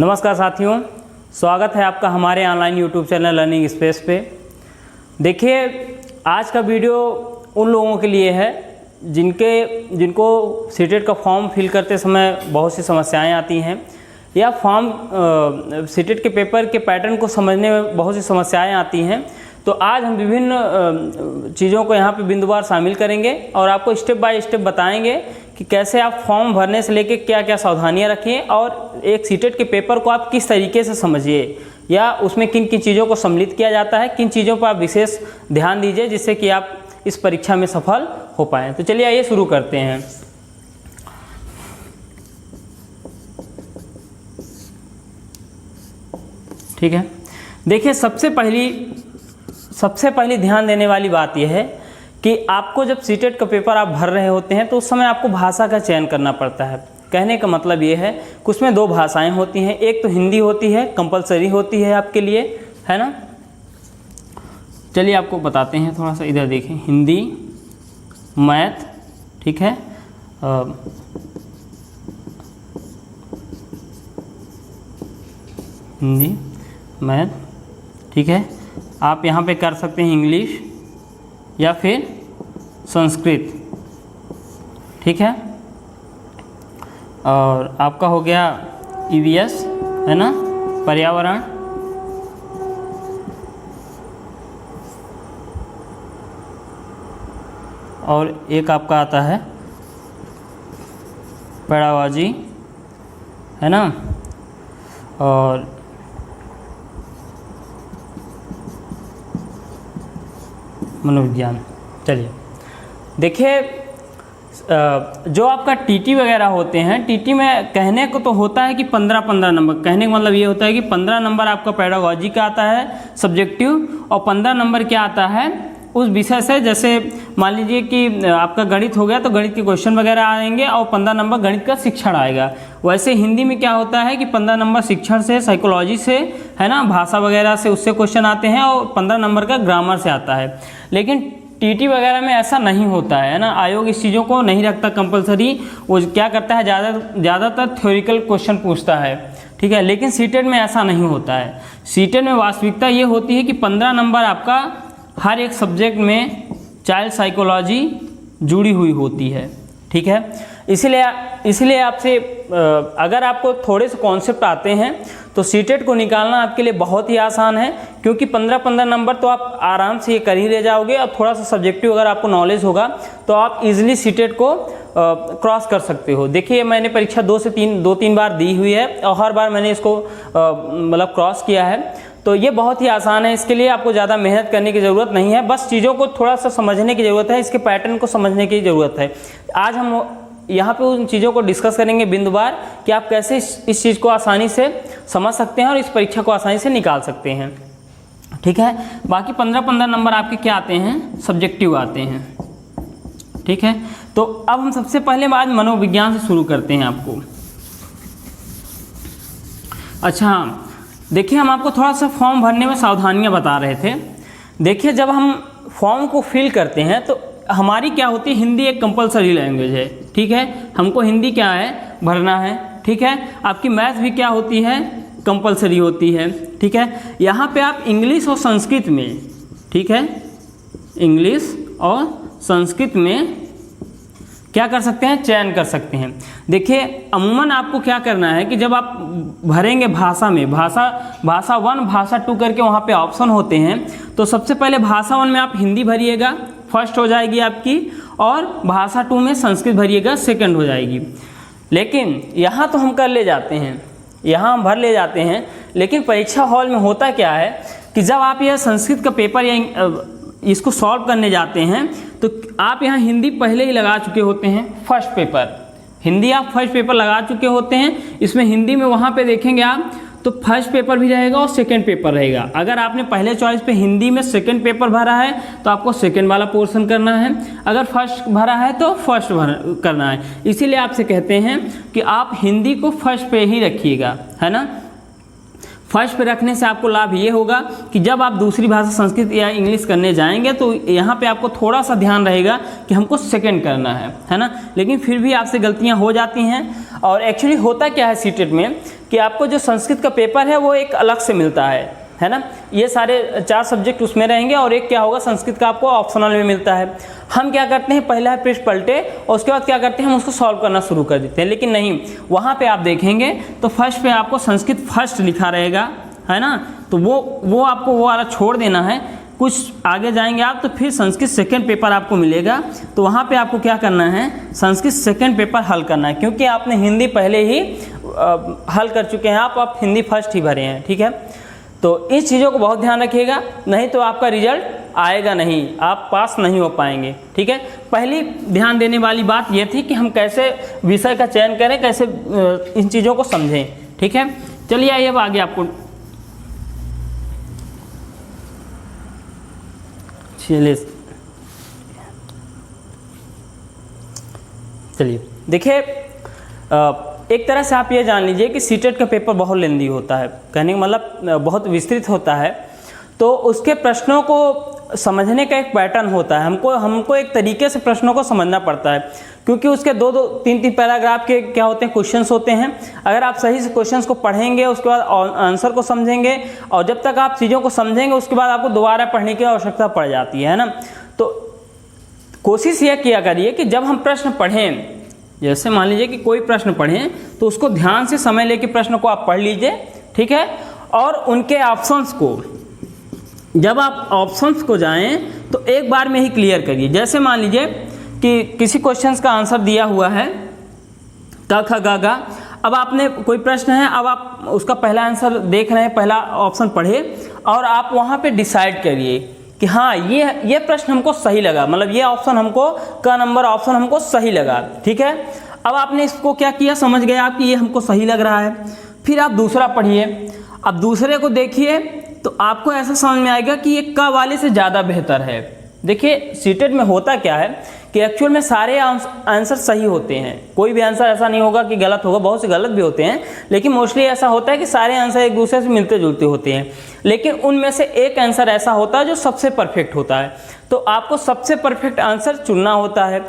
नमस्कार साथियों, स्वागत है आपका हमारे online YouTube channel learning space पे। देखिए, आज का वीडियो उन लोगों के लिए है जिनको सीटेट का फॉर्म फिल करते समय बहुत सी समस्याएं आती हैं या फॉर्म सीटेट के पेपर के पैटर्न को समझने में बहुत सी समस्याएं आती हैं। तो आज हम विभिन्न चीज़ों को यहाँ पे बिंदुवार शामिल करेंगे और आपको स्टेप बाय स्टेप बताएंगे कि कैसे आप फॉर्म भरने से लेके क्या क्या सावधानियाँ रखें और एक सीटेट के पेपर को आप किस तरीके से समझिए या उसमें किन किन चीज़ों को सम्मिलित किया जाता है, किन चीज़ों पर आप विशेष ध्यान दीजिए जिससे कि आप इस परीक्षा में सफल हो पाएँ। तो चलिए आइए शुरू करते हैं। ठीक है, देखिए सबसे पहली ध्यान देने वाली बात यह है कि आपको जब सीटेट का पेपर आप भर रहे होते हैं तो उस समय आपको भाषा का चयन करना पड़ता है। कहने का मतलब ये है कि उसमें दो भाषाएं होती हैं, एक तो हिंदी होती है, कंपलसरी होती है आपके लिए, है ना। चलिए आपको बताते हैं, थोड़ा सा इधर देखें। हिंदी, मैथ, ठीक है, हिंदी, मैथ, ठीक है। आप यहाँ पे कर सकते हैं इंग्लिश या फिर संस्कृत, ठीक है। और आपका हो गया ईवीएस, है ना, पर्यावरण, और एक आपका आता है पेड़ाबाजी, है ना, और मनोविज्ञान। चलिए देखिए, जो आपका टीटी वगैरह होते हैं, टीटी में कहने को तो होता है कि 15-15 नंबर, कहने का मतलब ये होता है कि 15 नंबर आपका पेडागॉजी का आता है सब्जेक्टिव और 15 नंबर क्या आता है उस विषय से। जैसे मान लीजिए कि आपका गणित हो गया तो गणित के क्वेश्चन वगैरह आएंगे और 15 नंबर गणित का शिक्षण आएगा। वैसे हिंदी में क्या होता है कि 15 नंबर शिक्षण से, साइकोलॉजी से, है ना, भाषा वगैरह से उससे क्वेश्चन आते हैं और 15 नंबर का ग्रामर से आता है। लेकिन टीटी वगैरह में ऐसा नहीं होता है ना, आयोग इस चीज़ों को नहीं रखता कंपलसरी। वो क्या करता है, ज़्यादातर थ्योरिकल क्वेश्चन पूछता है, ठीक है। लेकिन सीटेट में ऐसा नहीं होता है। सीटेट में वास्तविकता ये होती है कि 15 नंबर आपका हर एक सब्जेक्ट में चाइल्ड साइकोलॉजी जुड़ी हुई होती है, ठीक है। इसलिए आपसे अगर आपको थोड़े से कॉन्सेप्ट आते हैं तो सीटेट को निकालना आपके लिए बहुत ही आसान है, क्योंकि 15-15 नंबर तो आप आराम से ये कर ही ले जाओगे। और थोड़ा सा सब्जेक्टिव अगर आपको नॉलेज होगा तो आप इजीली सीटेट को क्रॉस कर सकते हो। देखिए, मैंने परीक्षा 2-3 बार दी हुई है और हर बार मैंने इसको मतलब क्रॉस किया है। तो ये बहुत ही आसान है, इसके लिए आपको ज़्यादा मेहनत करने की ज़रूरत नहीं है, बस चीज़ों को थोड़ा सा समझने की ज़रूरत है, इसके पैटर्न को समझने की ज़रूरत है। आज हम यहाँ पे उन चीज़ों को डिस्कस करेंगे बिंदुवार कि आप कैसे इस चीज़ को आसानी से समझ सकते हैं और इस परीक्षा को आसानी से निकाल सकते हैं, ठीक है। बाकी 15-15 नंबर आपके क्या आते हैं, सब्जेक्टिव आते हैं, ठीक है। तो अब हम सबसे पहले आज मनोविज्ञान से शुरू करते हैं आपको। अच्छा, देखिए, हम आपको थोड़ा सा फॉर्म भरने में सावधानियां बता रहे थे। देखिए, जब हम फॉर्म को फिल करते हैं तो हमारी क्या होती है, हिंदी एक कंपलसरी लैंग्वेज है, ठीक है। हमको हिंदी क्या है, भरना है, ठीक है। आपकी मैथ भी क्या होती है, कंपलसरी होती है, ठीक है। यहाँ पे आप इंग्लिश और संस्कृत में, ठीक है, इंग्लिश और संस्कृत में क्या कर सकते हैं, चयन कर सकते हैं। देखिए, अमूमन आपको क्या करना है कि जब आप भरेंगे भाषा में, भाषा 1, भाषा 2 करके वहाँ पे ऑप्शन होते हैं, तो सबसे पहले भाषा 1 में आप हिंदी भरिएगा, फर्स्ट हो जाएगी आपकी, और भाषा 2 में संस्कृत भरिएगा, सेकंड हो जाएगी। लेकिन यहाँ तो हम कर ले जाते हैं, यहाँ हम भर ले जाते हैं, लेकिन परीक्षा हॉल में होता क्या है कि जब आप यह संस्कृत का पेपर या इसको सॉल्व करने जाते हैं तो आप यहाँ हिंदी पहले ही लगा चुके होते हैं, फर्स्ट पेपर हिंदी आप फर्स्ट पेपर लगा चुके होते हैं। इसमें हिंदी में वहाँ पे देखेंगे आप तो फर्स्ट पेपर भी रहेगा और सेकंड पेपर रहेगा। अगर आपने पहले चॉइस पे हिंदी में सेकंड पेपर भरा है तो आपको सेकंड वाला पोर्शन करना है, अगर फर्स्ट भरा है तो फर्स्ट करना है। इसीलिए आपसे कहते हैं कि आप हिंदी को फर्स्ट पे ही रखिएगा, है ना। फर्स्ट पे रखने से आपको लाभ ये होगा कि जब आप दूसरी भाषा संस्कृत या इंग्लिश करने जाएंगे तो यहाँ पे आपको थोड़ा सा ध्यान रहेगा कि हमको सेकंड करना है ना। लेकिन फिर भी आपसे गलतियाँ हो जाती हैं। और एक्चुअली होता क्या है सीटेट में कि आपको जो संस्कृत का पेपर है वो एक अलग से मिलता है ना। ये सारे 4 सब्जेक्ट उसमें रहेंगे और एक क्या होगा संस्कृत का आपको ऑप्शनल में मिलता है। हम क्या करते हैं, पहला पृष्ठ पलटे और उसके बाद क्या करते हैं, हम उसको सॉल्व करना शुरू कर देते हैं। लेकिन नहीं, वहाँ पे आप देखेंगे तो फर्स्ट पे आपको संस्कृत फर्स्ट लिखा रहेगा, है ना। तो वो आपको वो वाला छोड़ देना है। कुछ आगे जाएंगे आप तो फिर संस्कृत सेकंड पेपर आपको मिलेगा, तो वहाँ पे आपको क्या करना है, संस्कृत सेकंड पेपर हल करना है, क्योंकि आपने हिंदी पहले ही हल कर चुके हैं, आप हिंदी फर्स्ट ही भरे हैं, ठीक है। तो इस चीज़ों को बहुत ध्यान रखिएगा, नहीं तो आपका रिजल्ट आएगा नहीं, आप पास नहीं हो पाएंगे, ठीक है। पहली ध्यान देने वाली बात ये थी कि हम कैसे विषय का चयन करें, कैसे इन चीज़ों को समझें, ठीक है। चलिए आइए अब आगे आपको चलिए देखिए, एक तरह से आप ये जान लीजिए कि सीटेट का पेपर बहुत लेंदी होता है, कहने का मतलब बहुत विस्तृत होता है। तो उसके प्रश्नों को समझने का एक पैटर्न होता है, हमको एक तरीके से प्रश्नों को समझना पड़ता है, क्योंकि उसके 2-2, 3-3 पैराग्राफ के क्या होते हैं, क्वेश्चंस होते हैं। अगर आप सही से क्वेश्चंस को पढ़ेंगे, उसके बाद आंसर को समझेंगे, और जब तक आप चीज़ों को समझेंगे उसके बाद आपको दोबारा पढ़ने की आवश्यकता पड़ जाती है ना। तो कोशिश यह किया करिए कि जब हम प्रश्न पढ़ें, जैसे मान लीजिए कि कोई प्रश्न पढ़ें तो उसको ध्यान से समय लेके प्रश्न को आप पढ़ लीजिए, ठीक है। और उनके ऑप्शंस को, जब आप ऑप्शंस को जाएं तो एक बार में ही क्लियर करिए। जैसे मान लीजिए कि किसी क्वेश्चंस का आंसर दिया हुआ है क ख ग घ, अब आपने कोई प्रश्न है, अब आप उसका पहला आंसर देख रहे हैं, पहला ऑप्शन पढ़े और आप वहाँ पे डिसाइड करिए कि हाँ ये प्रश्न हमको सही लगा, मतलब ये ऑप्शन हमको का नंबर ऑप्शन हमको सही लगा, ठीक है। अब आपने इसको क्या किया, समझ गए आप कि ये हमको सही लग रहा है, फिर आप दूसरा पढ़िए। अब दूसरे को देखिए तो आपको ऐसा समझ में आएगा कि ये क वाले से ज़्यादा बेहतर है। देखिए सीटेट में होता क्या है कि एक्चुअल में सारे आंसर सही होते हैं, कोई भी आंसर ऐसा नहीं होगा कि गलत होगा, बहुत से गलत भी होते हैं, लेकिन मोस्टली ऐसा होता है कि सारे आंसर एक दूसरे से मिलते जुलते होते हैं। लेकिन उनमें से एक आंसर ऐसा होता है जो सबसे परफेक्ट होता है, तो आपको सबसे परफेक्ट आंसर चुनना होता है।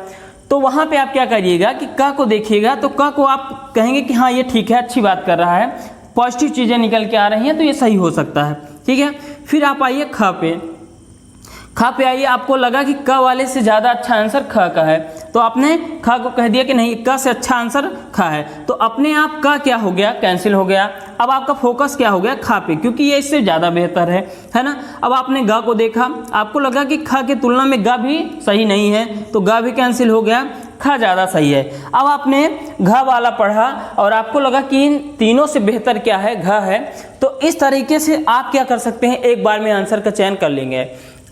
तो वहाँ पे आप क्या करिएगा कि क को देखिएगा, तो क को आप कहेंगे कि हाँ ये ठीक है, अच्छी बात कर रहा है, पॉजिटिव चीज़ें निकल के आ रही हैं, तो ये सही हो सकता है, ठीक है। फिर आप आइए ख पे आइए, आपको लगा कि क वाले से ज़्यादा अच्छा आंसर ख का है, तो आपने ख को कह दिया कि नहीं, क से अच्छा आंसर ख है, तो अपने आप क क्या हो गया, कैंसिल हो गया। अब आपका फोकस क्या हो गया, ख पे, क्योंकि ये इससे ज़्यादा बेहतर है ना। अब आपने ग को देखा, आपको लगा कि ख की तुलना में ग भी सही नहीं है, तो ग भी कैंसिल हो गया, ख ज़्यादा सही है। अब आपने घ वाला पढ़ा और आपको लगा कि इन तीनों से बेहतर क्या है, घ है, तो इस तरीके से आप क्या कर सकते हैं, एक बार में आंसर का चयन कर लेंगे।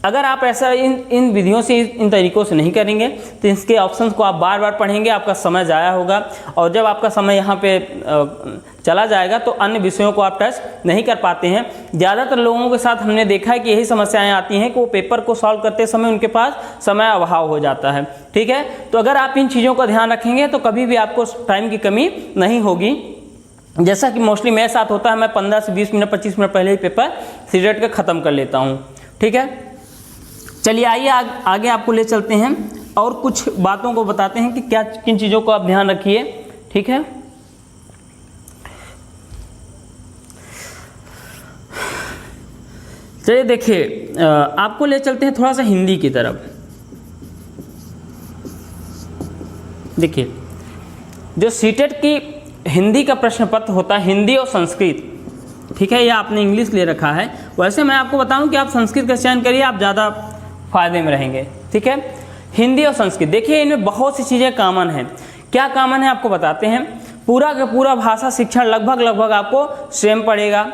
अगर आप ऐसा इन विधियों से, इन तरीकों से नहीं करेंगे तो इसके ऑप्शंस को आप बार बार पढ़ेंगे, आपका समय ज़ाया होगा, और जब आपका समय यहाँ पे चला जाएगा तो अन्य विषयों को आप टच नहीं कर पाते हैं। ज़्यादातर लोगों के साथ हमने देखा है कि यही समस्याएं आती हैं कि वो पेपर को सॉल्व करते समय उनके पास समय अभाव हो जाता है, ठीक है। तो अगर आप इन चीज़ों का ध्यान रखेंगे तो कभी भी आपको टाइम की कमी नहीं होगी। जैसा कि मोस्टली मेरे साथ होता है, मैं 15 से 20 मिनट 25 मिनट पहले ही पेपर सीटेट का ख़त्म कर लेता हूँ, ठीक है। चलिए आइए आगे आपको ले चलते हैं और कुछ बातों को बताते हैं कि क्या किन चीज़ों को आप ध्यान रखिए, ठीक है। चलिए देखिए, आपको ले चलते हैं थोड़ा सा हिंदी की तरफ। देखिए, जो सीटेट की हिंदी का प्रश्न पत्र होता है, हिंदी और संस्कृत, ठीक है, या आपने इंग्लिश ले रखा है, वैसे मैं आपको बताऊं कि आप संस्कृत का चयन करिए, आप ज़्यादा फायदे में रहेंगे, ठीक है। हिंदी और संस्कृत, देखिए इनमें बहुत सी चीज़ें कॉमन हैं। क्या कॉमन है आपको बताते हैं। पूरा का पूरा भाषा शिक्षण लगभग आपको सेम पड़ेगा,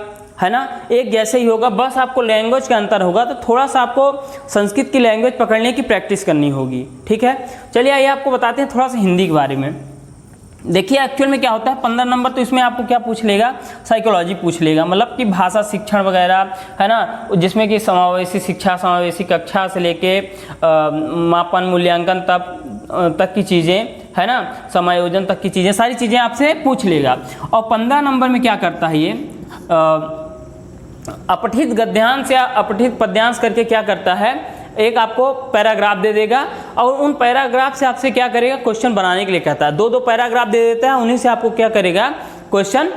है ना, एक जैसे ही होगा, बस आपको लैंग्वेज का अंतर होगा, तो थोड़ा सा आपको संस्कृत की लैंग्वेज पकड़ने की प्रैक्टिस करनी होगी, ठीक है। चलिए आइए आपको बताते हैं थोड़ा सा हिंदी के बारे में। देखिए एक्चुअल में क्या होता है, 15 नंबर तो इसमें आपको क्या पूछ लेगा, साइकोलॉजी पूछ लेगा, मतलब कि भाषा शिक्षण वगैरह, है ना, जिसमें कि समावेशी शिक्षा, समावेशी कक्षा से लेके मापन मूल्यांकन तक की चीज़ें, है ना, समायोजन तक की चीज़ें, सारी चीज़ें आपसे पूछ लेगा। और 15 नंबर में क्या करता है ये, अपठित गद्यांश या अपठित पद्यांश करके क्या करता है, एक आपको पैराग्राफ दे देगा और उन पैराग्राफ से आपसे क्या करेगा, क्वेश्चन बनाने के लिए कहता है। दो पैराग्राफ दे देता है, उन्हीं से आपको क्या करेगा, क्वेश्चन,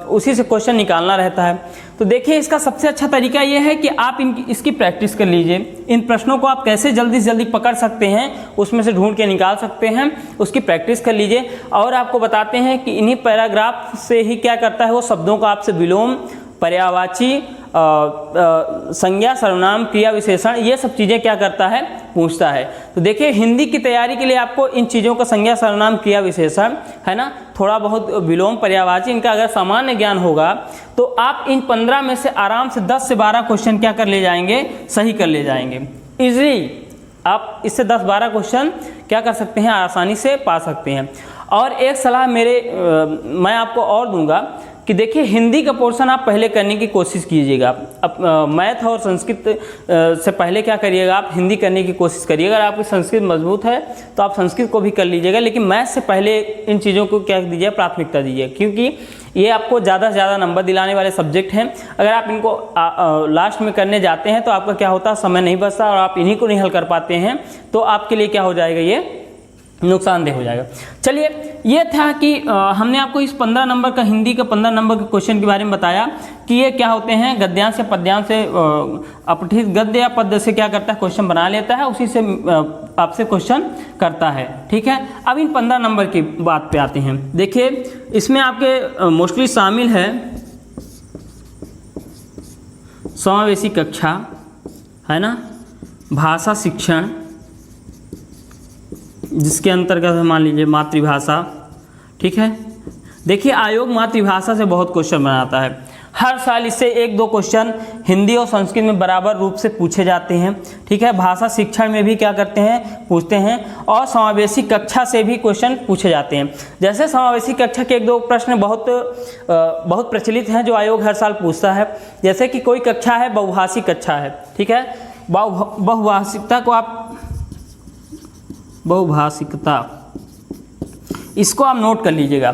उसी से क्वेश्चन निकालना रहता है। तो देखिए इसका सबसे अच्छा तरीका ये है कि आप इसकी प्रैक्टिस कर लीजिए। इन प्रश्नों को आप कैसे जल्दी से जल्दी पकड़ सकते हैं, उसमें से ढूंढ के निकाल सकते हैं, उसकी प्रैक्टिस कर लीजिए। और आपको बताते हैं कि इन्हीं पैराग्राफ से ही क्या करता है, वो शब्दों का आपसे विलोम, पर्यायवाची, संज्ञा, सर्वनाम, क्रिया विशेषण, ये सब चीज़ें क्या करता है, पूछता है। तो देखिए हिंदी की तैयारी के लिए आपको इन चीज़ों का संज्ञा, सर्वनाम, क्रिया विशेषण, है ना, थोड़ा बहुत विलोम, पर्यायवाची, इनका अगर सामान्य ज्ञान होगा तो आप इन 15 में से आराम से 10 से 12 क्वेश्चन क्या कर ले जाएंगे, सही कर ले जाएंगे। इजीली आप इससे 10-12 क्वेश्चन क्या कर सकते हैं, आसानी से पा सकते हैं। और एक सलाह मैं आपको और दूंगा कि देखिए हिंदी का पोर्शन आप पहले करने की कोशिश कीजिएगा। अब मैथ और संस्कृत से पहले क्या करिएगा, आप हिंदी करने की कोशिश करिएगा। अगर आपकी संस्कृत मजबूत है तो आप संस्कृत को भी कर लीजिएगा, लेकिन मैथ से पहले इन चीज़ों को क्या दीजिए, प्राथमिकता दीजिए, क्योंकि ये आपको ज़्यादा से ज़्यादा नंबर दिलाने वाले सब्जेक्ट हैं। अगर आप इनको लास्ट में करने जाते हैं तो आपका क्या होता है, समय नहीं बचता और आप इन्हीं को नहीं हल कर पाते हैं, तो आपके लिए क्या हो जाएगा, ये नुकसानदेह हो जाएगा। चलिए ये था कि हमने आपको इस 15 नंबर का, हिंदी का 15 नंबर के क्वेश्चन के बारे में बताया कि ये क्या होते हैं, गद्यांश से पद्यांश से, अपठित गद्य या पद्य से क्या करता है, क्वेश्चन बना लेता है, उसी से आपसे क्वेश्चन करता है। ठीक है, अब इन 15 नंबर की बात पे आते हैं। देखिए इसमें आपके मोस्टली शामिल है समावेशी कक्षा, है ना, भाषा शिक्षण, जिसके अंतर्गत मान लीजिए मातृभाषा। ठीक है, देखिए आयोग मातृभाषा से बहुत क्वेश्चन बनाता है। हर साल इससे 1-2 क्वेश्चन हिंदी और संस्कृत में बराबर रूप से पूछे जाते हैं। ठीक है, भाषा शिक्षण में भी क्या करते हैं, पूछते हैं, और समावेशी कक्षा से भी क्वेश्चन पूछे जाते हैं। जैसे समावेशी कक्षा के 1-2 प्रश्न बहुत प्रचलित हैं जो आयोग हर साल पूछता है। जैसे कि कोई कक्षा है, बहुभाषी कक्षा है। ठीक है, बहुभाषिकता को आप, बहुभाषिकता, इसको आप नोट कर लीजिएगा।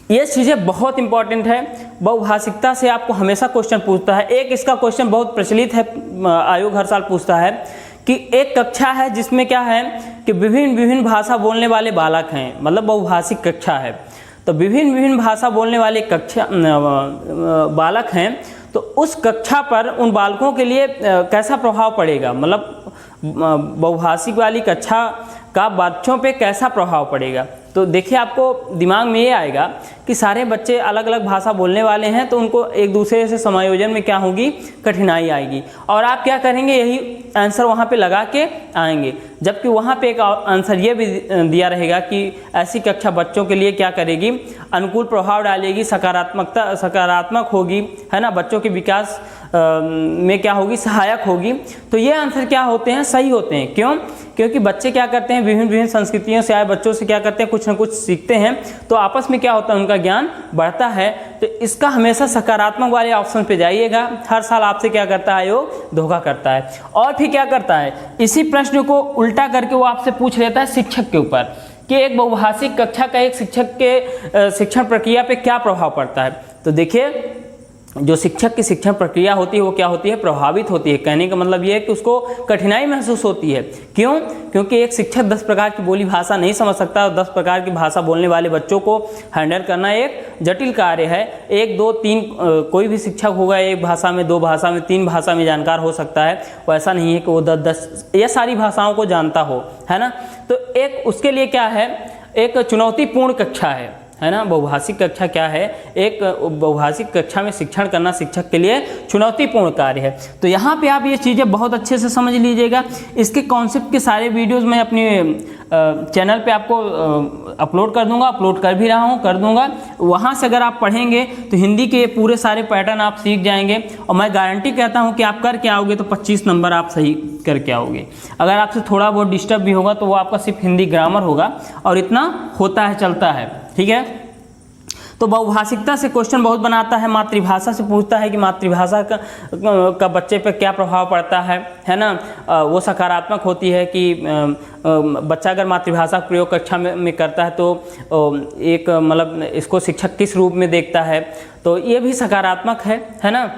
ये चीज़ें बहुत इंपॉर्टेंट है। बहुभाषिकता से आपको हमेशा क्वेश्चन पूछता है। एक इसका क्वेश्चन बहुत प्रचलित है, आयोग हर साल पूछता है कि एक कक्षा है जिसमें क्या है कि विभिन्न भाषा बोलने वाले बालक हैं, मतलब बहुभाषिक कक्षा है। तो विभिन्न भाषा बोलने वाले कक्षा बालक हैं, तो उस कक्षा पर उन बालकों के लिए कैसा प्रभाव पड़ेगा, मतलब बहुभाषिक वाली कक्षा का बच्चों पे कैसा प्रभाव पड़ेगा। तो देखिए आपको दिमाग में ये आएगा कि सारे बच्चे अलग अलग भाषा बोलने वाले हैं, तो उनको एक दूसरे से समायोजन में क्या होगी, कठिनाई आएगी, और आप क्या करेंगे, यही आंसर वहाँ पे लगा के आएंगे। जबकि वहाँ पे एक आंसर ये भी दिया रहेगा कि ऐसी कक्षा बच्चों के लिए क्या करेगी, अनुकूल प्रभाव डालेगी, सकारात्मक होगी, है ना, बच्चों के विकास में क्या होगी, सहायक होगी। तो ये आंसर क्या होते हैं, सही होते हैं। क्यों? क्योंकि बच्चे क्या करते हैं, विभिन्न संस्कृतियों से आए बच्चों से क्या करते हैं, कुछ ना कुछ सीखते हैं, तो आपस में क्या होता है, उनका ज्ञान बढ़ता है। तो इसका हमेशा सकारात्मक वाले ऑप्शन पे जाइएगा। हर साल आपसे क्या करता है, आयोग धोखा करता है। और फिर क्या करता है, इसी प्रश्न को उल्टा करके वो आपसे पूछ लेता है शिक्षक के ऊपर कि एक बहुभाषिक कक्षा का एक शिक्षक के शिक्षण प्रक्रिया पे क्या प्रभाव पड़ता है। तो देखिए जो शिक्षक की शिक्षण प्रक्रिया होती है वो क्या होती है, प्रभावित होती है। कहने का मतलब ये है कि उसको कठिनाई महसूस होती है। क्यों? क्योंकि एक शिक्षक 10 प्रकार की बोली भाषा नहीं समझ सकता, और 10 प्रकार की भाषा बोलने वाले बच्चों को हैंडल करना एक जटिल कार्य है। 1, 2, 3 कोई भी शिक्षक होगा, एक भाषा में, 2 भाषा में, 3 भाषा में जानकार हो सकता है। वो ऐसा नहीं है कि वो 10 ये सारी भाषाओं को जानता हो, है ना। तो एक उसके लिए क्या है, एक चुनौतीपूर्ण कक्षा है ना। बहुभाषिक कक्षा क्या है, एक बहुभाषिक कक्षा में शिक्षण करना शिक्षक के लिए चुनौतीपूर्ण कार्य है। तो यहाँ पे आप ये चीज़ें बहुत अच्छे से समझ लीजिएगा। इसके कॉन्सेप्ट के सारे वीडियोस मैं अपने चैनल पे आपको अपलोड कर दूंगा, अपलोड कर भी रहा हूँ, कर दूंगा। वहाँ से अगर आप पढ़ेंगे तो हिंदी के पूरे सारे पैटर्न आप सीख जाएंगे, और मैं गारंटी कहता हूँ कि आप करके आओगे तो 25 नंबर आप सही करके आओगे। अगर आपसे थोड़ा बहुत डिस्टर्ब भी होगा तो वो आपका सिर्फ हिंदी ग्रामर होगा, और इतना होता है, चलता है। ठीक है, तो बहुभाषिकता से क्वेश्चन बहुत बनाता है, मातृभाषा से पूछता है कि मातृभाषा का बच्चे पे क्या प्रभाव पड़ता है ना। वो सकारात्मक होती है कि बच्चा अगर मातृभाषा का प्रयोग कक्षा में करता है तो एक मतलब इसको शिक्षक किस रूप में देखता है, तो ये भी सकारात्मक है ना।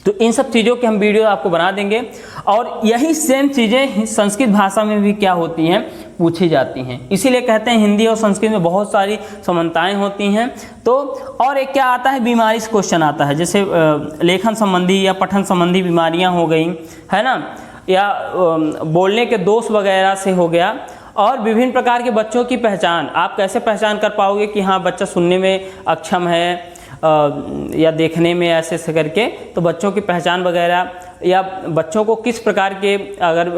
तो इन सब चीज़ों के हम वीडियो आपको बना देंगे, और यही सेम चीज़ें संस्कृत भाषा में भी क्या होती हैं, पूछी जाती हैं। इसीलिए कहते हैं हिंदी और संस्कृत में बहुत सारी समानताएं होती हैं। तो और एक क्या आता है, बीमारी से क्वेश्चन आता है, जैसे लेखन संबंधी या पठन संबंधी बीमारियां हो गई है ना, या बोलने के दोष वगैरह से हो गया। और विभिन्न प्रकार के बच्चों की पहचान, आप कैसे पहचान कर पाओगे कि हाँ बच्चा सुनने में अक्षम है या देखने में ऐसे करके, तो बच्चों की पहचान वगैरह, या बच्चों को किस प्रकार के अगर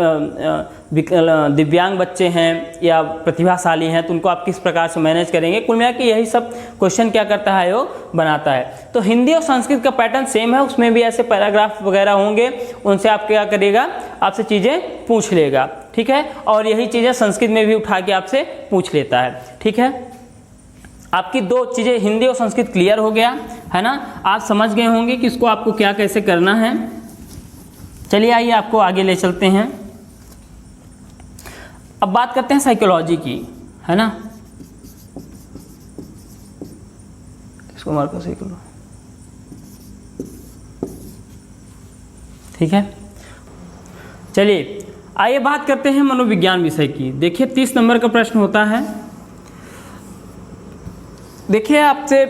दिव्यांग बच्चे हैं या प्रतिभाशाली हैं तो उनको आप किस प्रकार से मैनेज करेंगे। कुल मिला के यही सब क्वेश्चन क्या करता है, वो बनाता है। तो हिंदी और संस्कृत का पैटर्न सेम है, उसमें भी ऐसे पैराग्राफ वगैरह होंगे, उनसे आप क्या करेगा, आपसे चीज़ें पूछ लेगा, ठीक है। और यही चीज़ें संस्कृत में भी उठा के आपसे पूछ लेता है, ठीक है। आपकी दो चीज़ें हिंदी और संस्कृत क्लियर हो गया है ना, आप समझ गए होंगे कि इसको आपको क्या कैसे करना है। चलिए आइए आपको आगे ले चलते हैं। अब बात करते हैं साइकोलॉजी की, है ना। इसको मार्कर सही करो, ठीक है। चलिए आइए बात करते हैं मनोविज्ञान विषय की। देखिए 30 नंबर का प्रश्न होता है। देखिए आपसे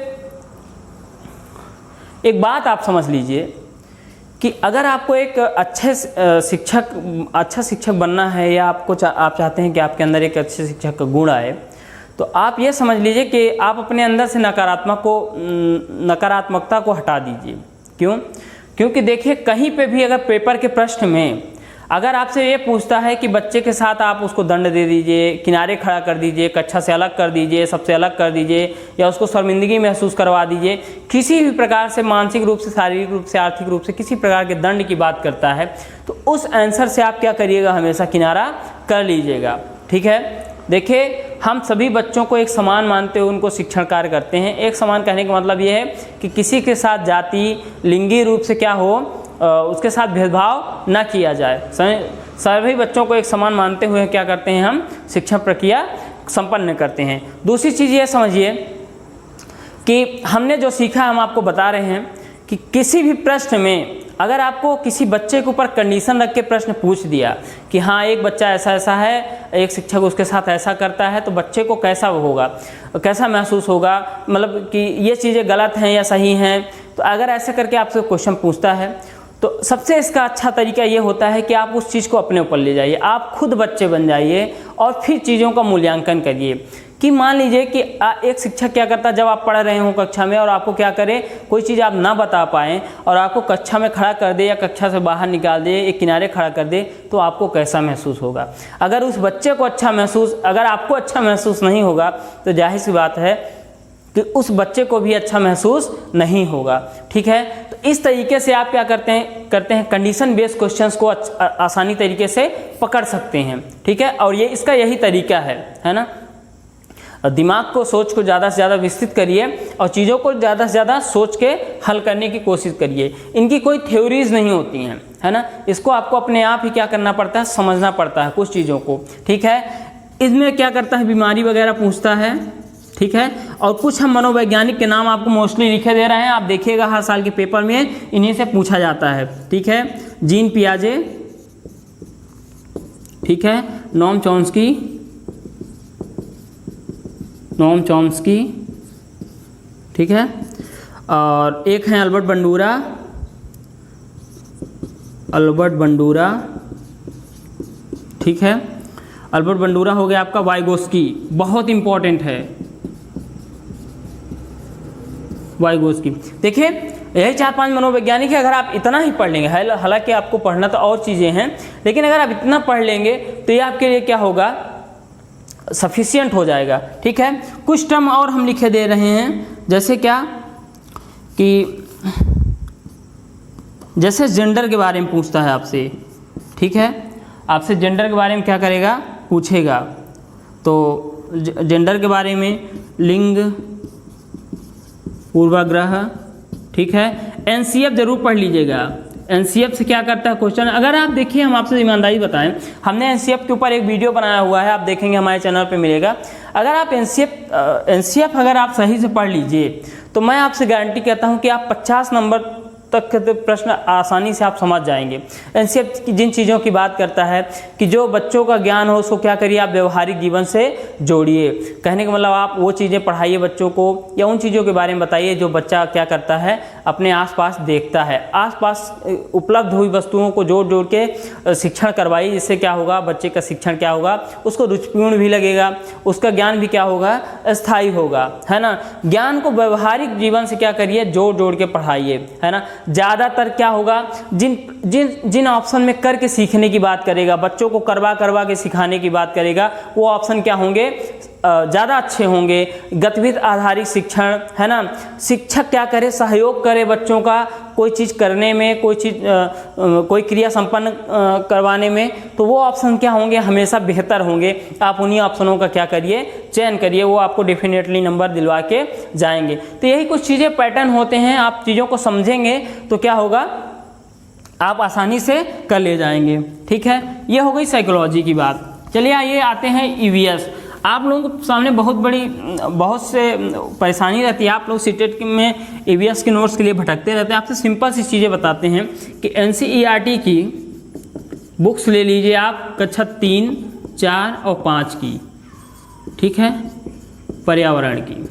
एक बात आप समझ लीजिए कि अगर आपको एक अच्छा शिक्षक बनना है, या आप चाहते हैं कि आपके अंदर एक अच्छे शिक्षक का गुण आए, तो आप ये समझ लीजिए कि आप अपने अंदर से नकारात्मकता को हटा दीजिए। क्यों? क्योंकि देखिए कहीं पे भी अगर पेपर के प्रश्न में अगर आपसे ये पूछता है कि बच्चे के साथ आप उसको दंड दे दीजिए, किनारे खड़ा कर दीजिए, कक्षा से अलग कर दीजिए, सबसे अलग कर दीजिए, या उसको शर्मिंदगी महसूस करवा दीजिए, किसी भी प्रकार से मानसिक रूप से, शारीरिक रूप से, आर्थिक रूप से किसी प्रकार के दंड की बात करता है, तो उस आंसर से आप क्या करिएगा, हमेशा किनारा कर लीजिएगा, ठीक है। देखिए हम सभी बच्चों को एक समान मानते हुए उनको शिक्षण कार्य करते हैं। एक समान कहने का मतलब ये है कि किसी के साथ जाति, लिंगी रूप से क्या हो, उसके साथ भेदभाव न किया जाए। सभी बच्चों को एक समान मानते हुए क्या करते हैं, हम शिक्षण प्रक्रिया संपन्न करते हैं। दूसरी चीज़ ये समझिए कि हमने जो सीखा हम आपको बता रहे हैं कि किसी भी प्रश्न में अगर आपको किसी बच्चे के ऊपर कंडीशन रख के प्रश्न पूछ दिया कि हाँ एक बच्चा ऐसा ऐसा है, एक शिक्षक उसके साथ ऐसा करता है, तो बच्चे को कैसा होगा, कैसा महसूस होगा, मतलब कि ये चीज़ें गलत हैं या सही हैं। तो अगर ऐसे करके आपसे क्वेश्चन पूछता है तो सबसे इसका अच्छा तरीका ये होता है कि आप उस चीज़ को अपने ऊपर ले जाइए, आप खुद बच्चे बन जाइए और फिर चीज़ों का मूल्यांकन करिए। कि मान लीजिए कि एक शिक्षक क्या करता है, जब आप पढ़ रहे हो कक्षा में और आपको क्या करे, कोई चीज़ आप ना बता पाएँ और आपको कक्षा में खड़ा कर दे या कक्षा से बाहर निकाल दे, एक किनारे खड़ा कर दे, तो आपको कैसा महसूस होगा। अगर उस बच्चे को अगर आपको अच्छा महसूस नहीं होगा तो जाहिर सी बात है कि उस बच्चे को भी अच्छा महसूस नहीं होगा, ठीक है। तो इस तरीके से आप क्या करते हैं कंडीशन बेस्ड क्वेश्चंस को आसानी तरीके से पकड़ सकते हैं, ठीक है। और ये इसका यही तरीका है ना। दिमाग को, सोच को ज़्यादा से ज़्यादा विस्तृत करिए और चीज़ों को ज़्यादा से ज़्यादा सोच के हल करने की कोशिश करिए। इनकी कोई थ्योरीज नहीं होती हैं, है ना। इसको आपको अपने आप ही क्या करना पड़ता है, समझना पड़ता है कुछ चीज़ों को, ठीक है। इसमें क्या करता है, बीमारी वगैरह पूछता है, ठीक है। और कुछ हम मनोवैज्ञानिक के नाम आपको मोस्टली लिखे दे रहे हैं, आप देखिएगा हर साल के पेपर में इन्हीं से पूछा जाता है, ठीक है। जीन पियाजे, ठीक है, नोम चॉम्स्की, ठीक है। और एक है अल्बर्ट बंडूरा, ठीक है। अल्बर्ट बंडूरा हो गया आपका। वाइगोस्की बहुत इंपॉर्टेंट है, वाइगोस्की। देखिए यही 4-5 मनोवैज्ञानिक है। अगर आप इतना ही पढ़ लेंगे, हालांकि आपको पढ़ना तो और चीज़ें हैं, लेकिन अगर आप इतना पढ़ लेंगे तो ये आपके लिए क्या होगा, सफिशिएंट हो जाएगा, ठीक है। कुछ टर्म और हम लिखे दे रहे हैं, जैसे क्या कि जैसे जेंडर के बारे में पूछता है आपसे, ठीक है। आपसे जेंडर के बारे में क्या करेगा, पूछेगा। तो जेंडर के बारे में लिंग, पूर्वाग्रह, ठीक है। एनसीएफ जरूर पढ़ लीजिएगा। एनसीएफ से क्या करता है क्वेश्चन, अगर आप देखिए, हम आपसे ईमानदारी बताएं, हमने एनसीएफ के ऊपर एक वीडियो बनाया हुआ है, आप देखेंगे हमारे चैनल पे मिलेगा। अगर आप एनसीएफ अगर आप सही से पढ़ लीजिए तो मैं आपसे गारंटी कहता हूं कि आप 50 नंबर तक के प्रश्न आसानी से आप समझ जाएंगे। एनसीएफ की जिन चीज़ों की बात करता है कि जो बच्चों का ज्ञान हो उसको क्या करिए, आप व्यवहारिक जीवन से जोड़िए। कहने का मतलब आप वो चीज़ें पढ़ाइए बच्चों को, या उन चीज़ों के बारे में बताइए जो बच्चा क्या करता है, अपने आसपास देखता है। आसपास उपलब्ध हुई वस्तुओं को जोड़ जोड़ के शिक्षण करवाइए, जिससे क्या होगा, बच्चे का शिक्षण क्या होगा, उसको रुचिपूर्ण भी लगेगा, उसका ज्ञान भी क्या होगा, स्थायी होगा, है ना। ज्ञान को व्यवहारिक जीवन से क्या करिए, जोड़ जोड़ के पढ़ाइए, है ना। ज़्यादातर क्या होगा, जिन ऑप्शन में करके सीखने की बात करेगा, बच्चों को करवा करवा के सिखाने की बात करेगा, वो ऑप्शन क्या होंगे, ज़्यादा अच्छे होंगे। गतिविधि आधारित शिक्षण, है ना। शिक्षक क्या करे, सहयोग करे बच्चों का कोई चीज़ करने में, कोई क्रिया संपन्न करवाने में, तो वो ऑप्शन क्या होंगे, हमेशा बेहतर होंगे। आप उन्हीं ऑप्शनों का क्या करिए, चयन करिए, वो आपको डेफिनेटली नंबर दिलवा के जाएंगे। तो यही कुछ चीज़ें पैटर्न होते हैं, आप चीज़ों को समझेंगे तो क्या होगा, आप आसानी से कर ले जाएंगे, ठीक है। ये हो गई साइकोलॉजी की बात। चलिए आइए आते हैं ईवीएस। आप लोगों के सामने बहुत से परेशानी रहती है, आप लोग सीटेट में ईवीएस के नोट्स के लिए भटकते रहते हैं। आपसे सिंपल सी चीज़ें बताते हैं कि एनसीईआरटी की बुक्स ले लीजिए आप, कक्षा 3, 4 और 5 की, ठीक है, पर्यावरण की,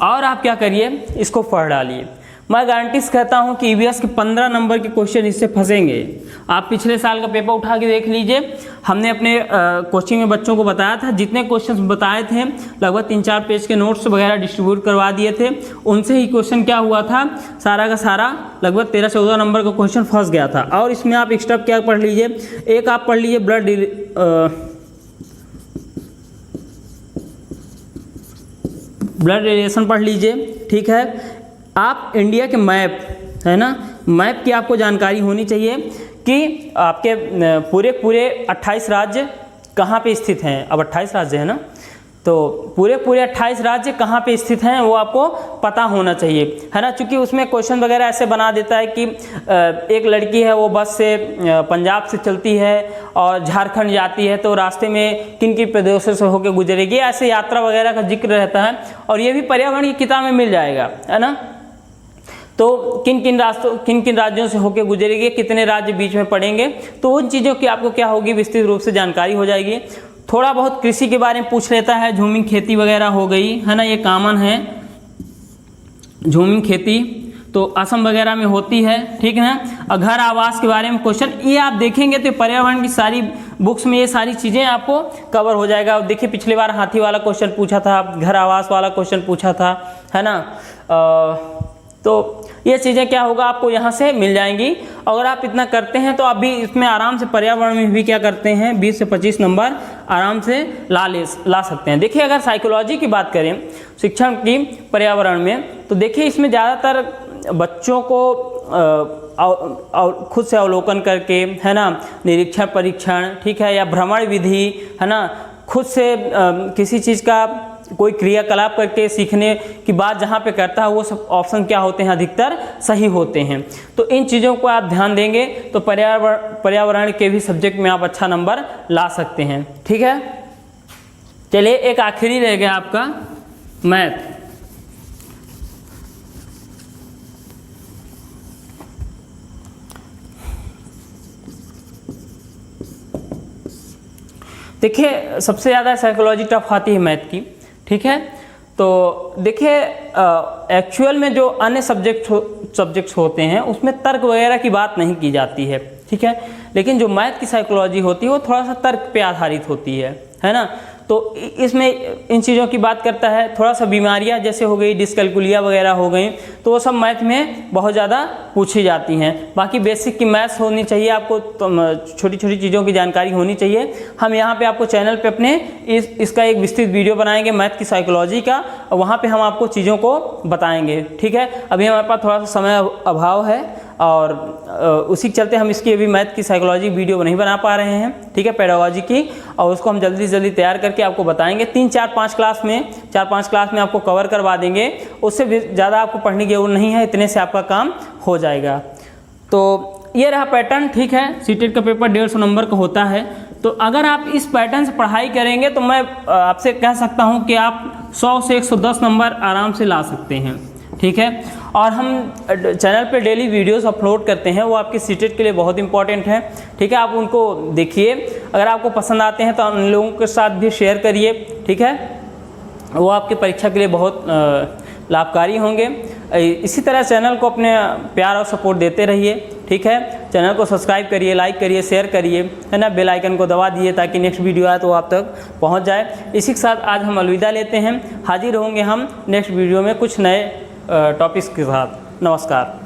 और आप क्या करिए, इसको पढ़ डालिए। मैं गारंटी से कहता हूं कि ईवीएस के 15 नंबर के क्वेश्चन इससे फंसेंगे। आप पिछले साल का पेपर उठा के देख लीजिए, हमने अपने कोचिंग में बच्चों को बताया था, जितने क्वेश्चंस बताए थे लगभग 3-4 पेज के नोट्स वगैरह डिस्ट्रीब्यूट करवा दिए थे, उनसे ही क्वेश्चन क्या हुआ था, सारा का सारा लगभग 13-14 नंबर का क्वेश्चन फंस गया था। और इसमें आप एक्स्ट्रा क्या पढ़ लीजिए, एक आप पढ़ लीजिए ब्लड रिलेशन पढ़ लीजिए, ठीक है। आप इंडिया के मैप, है ना, मैप की आपको जानकारी होनी चाहिए कि आपके पूरे 28 राज्य कहाँ पे स्थित हैं। अब 28 राज्य है ना, तो पूरे 28 राज्य कहाँ पे स्थित हैं वो आपको पता होना चाहिए, है ना। क्योंकि उसमें क्वेश्चन वगैरह ऐसे बना देता है कि एक लड़की है, वो बस से पंजाब से चलती है और झारखंड जाती है, तो रास्ते में किन किन प्रदेशों से होकर गुजरेगी, ऐसे यात्रा वगैरह का जिक्र रहता है। और ये भी पर्यावरण की किताब में मिल जाएगा, है ना। तो किन किन राज्यों से होकर गुजरेगी, कितने राज्य बीच में पड़ेंगे, तो उन चीज़ों की आपको क्या होगी, विस्तृत रूप से जानकारी हो जाएगी। थोड़ा बहुत कृषि के बारे में पूछ लेता है, झूमिंग खेती वगैरह हो गई, है ना, ये कॉमन है। झूमिंग खेती तो असम वगैरह में होती है, ठीक है ना। और घर आवास के बारे में क्वेश्चन, ये आप देखेंगे तो पर्यावरण की सारी बुक्स में ये सारी चीज़ें आपको कवर हो जाएगा। देखिए पिछली बार हाथी वाला क्वेश्चन पूछा था, घर आवास वाला क्वेश्चन पूछा था, है ना। तो ये चीज़ें क्या होगा, आपको यहाँ से मिल जाएंगी। अगर आप इतना करते हैं तो आप भी इसमें आराम से पर्यावरण में भी क्या करते हैं, 20 से 25 नंबर आराम से ला सकते हैं। देखिए अगर साइकोलॉजी की बात करें शिक्षण की पर्यावरण में, तो देखिए इसमें ज़्यादातर बच्चों को खुद से अवलोकन करके, है ना, निरीक्षण परीक्षण, ठीक है, या भ्रमण विधि, है ना, खुद से किसी चीज़ का कोई क्रियाकलाप करके सीखने की बात जहाँ पे करता है, वो सब ऑप्शन क्या होते हैं, अधिकतर सही होते हैं। तो इन चीज़ों को आप ध्यान देंगे तो पर्यावरण के भी सब्जेक्ट में आप अच्छा नंबर ला सकते हैं, ठीक है। चलिए एक आखिरी रह गया आपका मैथ। देखिए सबसे ज़्यादा साइकोलॉजी टफ आती है मैथ की, ठीक है। तो देखिए एक्चुअल में जो अन्य सब्जेक्ट्स होते हैं उसमें तर्क वगैरह की बात नहीं की जाती है, ठीक है। लेकिन जो मैथ की साइकोलॉजी होती है वो थोड़ा सा तर्क पे आधारित होती है ना। तो इसमें इन चीज़ों की बात करता है, थोड़ा सा बीमारियां जैसे हो गई, डिस्कैलकुलिया वगैरह हो गई, तो वो सब मैथ में बहुत ज़्यादा पूछी जाती हैं। बाकी बेसिक की मैथ्स होनी चाहिए आपको, तो छोटी छोटी चीज़ों की जानकारी होनी चाहिए। हम यहाँ पे आपको चैनल पे अपने इसका एक विस्तृत वीडियो बनाएंगे मैथ की साइकोलॉजी का, और वहाँ पर हम आपको चीज़ों को बताएँगे, ठीक है। अभी हमारे पास थोड़ा सा समय अभाव है और उसी के चलते हम इसकी अभी मैथ की साइकोलॉजी वीडियो नहीं बना पा रहे हैं, ठीक है, पेडागोजी की, और उसको हम जल्दी से जल्दी तैयार करके आपको बताएंगे। 4-5 क्लास में आपको कवर करवा देंगे, उससे भी ज़्यादा आपको पढ़ने की जरूरत नहीं है, इतने से आपका काम हो जाएगा। तो ये रहा पैटर्न, ठीक है। सीटेट का पेपर 150 नंबर का होता है, तो अगर आप इस पैटर्न से पढ़ाई करेंगे तो मैं आपसे कह सकता हूँ कि आप 100 से 110 नंबर आराम से ला सकते हैं, ठीक है। और हम चैनल पे डेली वीडियोस अपलोड करते हैं, वो आपके सीटेट के लिए बहुत इंपॉर्टेंट है, ठीक है। आप उनको देखिए, अगर आपको पसंद आते हैं तो उन लोगों के साथ भी शेयर करिए, ठीक है, वो आपकी परीक्षा के लिए बहुत लाभकारी होंगे। इसी तरह चैनल को अपने प्यार और सपोर्ट देते रहिए, ठीक है। चैनल को सब्सक्राइब करिए, लाइक करिए, शेयर करिए, है ना, बेल आइकन को दबा दिए ताकि नेक्स्ट वीडियो आए तो आप तक पहुंच जाए। इसी के साथ आज हम अलविदा लेते हैं, हाजिर होंगे हम नेक्स्ट वीडियो में कुछ नए टॉपिक्स के साथ। नमस्कार।